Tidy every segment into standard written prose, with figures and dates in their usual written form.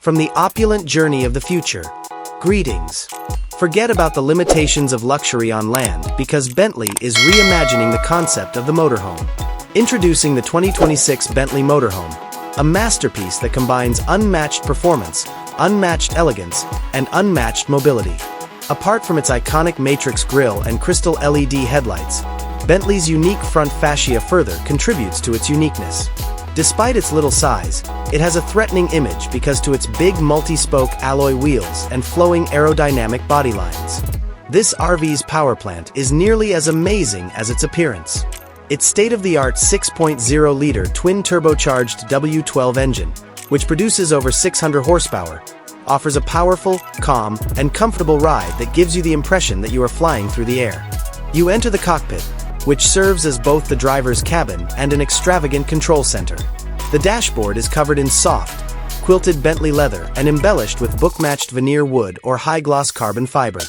From the opulent journey of the future. Greetings. Forget about the limitations of luxury on land because Bentley is reimagining the concept of the motorhome. Introducing the 2026 Bentley Motorhome, a masterpiece that combines unmatched performance, unmatched elegance, and unmatched mobility. Apart from its iconic matrix grille and crystal LED headlights, Bentley's unique front fascia further contributes to its uniqueness. Despite its little size, it has a threatening image because to its big multi-spoke alloy wheels and flowing aerodynamic body lines. This RV's powerplant is nearly as amazing as its appearance. Its state-of-the-art 6.0-liter twin-turbocharged W12 engine, which produces over 600 horsepower, offers a powerful, calm, and comfortable ride that gives you the impression that you are flying through the air. You enter the cockpit, which serves as both the driver's cabin and an extravagant control center. The dashboard is covered in soft, quilted Bentley leather and embellished with book-matched veneer wood or high-gloss carbon fiber.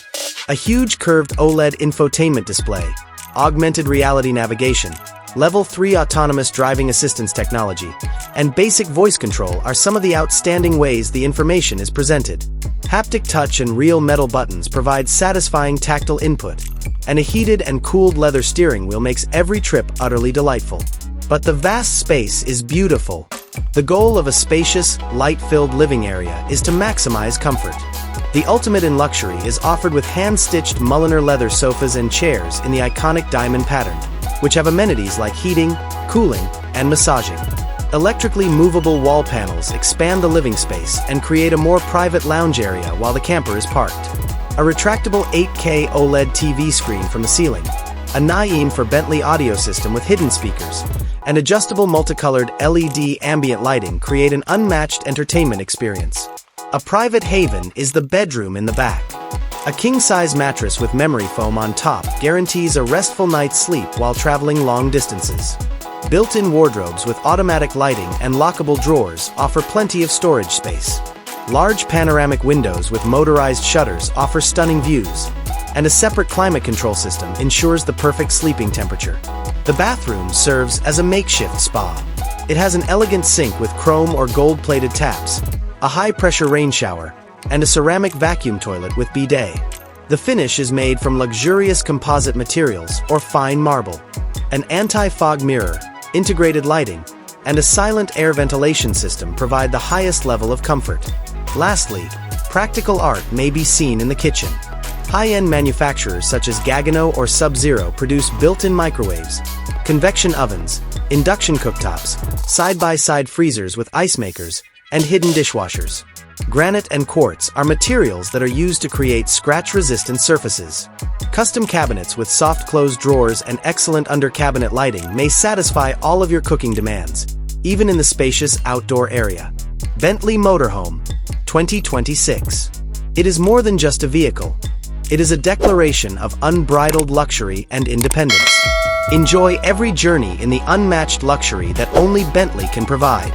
A huge curved OLED infotainment display, augmented reality navigation, Level 3 autonomous driving assistance technology, and basic voice control are some of the outstanding ways the information is presented. Haptic touch and real metal buttons provide satisfying tactile input, and a heated and cooled leather steering wheel makes every trip utterly delightful. But the vast space is beautiful. The goal of a spacious, light-filled living area is to maximize comfort. The ultimate in luxury is offered with hand-stitched Mulliner leather sofas and chairs in the iconic diamond pattern, which have amenities like heating, cooling, and massaging. Electrically movable wall panels expand the living space and create a more private lounge area while the camper is parked. A retractable 8K OLED TV screen from the ceiling, a Naeem for Bentley audio system with hidden speakers, and adjustable multicolored LED ambient lighting create an unmatched entertainment experience. A private haven is the bedroom in the back. A king-size mattress with memory foam on top guarantees a restful night's sleep while traveling long distances. Built-in wardrobes with automatic lighting and lockable drawers offer plenty of storage space. Large panoramic windows with motorized shutters offer stunning views, and a separate climate control system ensures the perfect sleeping temperature. The bathroom serves as a makeshift spa. It has an elegant sink with chrome or gold-plated taps, a high-pressure rain shower, and a ceramic vacuum toilet with bidet. The finish is made from luxurious composite materials or fine marble. An anti-fog mirror, integrated lighting, and a silent air ventilation system provide the highest level of comfort. Lastly, practical art may be seen in the kitchen. High-end manufacturers such as Gagano or Sub-Zero produce built-in microwaves, convection ovens, induction cooktops, side-by-side freezers with ice makers, and hidden dishwashers. Granite and quartz are materials that are used to create scratch-resistant surfaces. Custom cabinets with soft-closed drawers and excellent under-cabinet lighting may satisfy all of your cooking demands, even in the spacious outdoor area. Bentley Motorhome, 2026. It is more than just a vehicle. It is a declaration of unbridled luxury and independence. Enjoy every journey in the unmatched luxury that only Bentley can provide.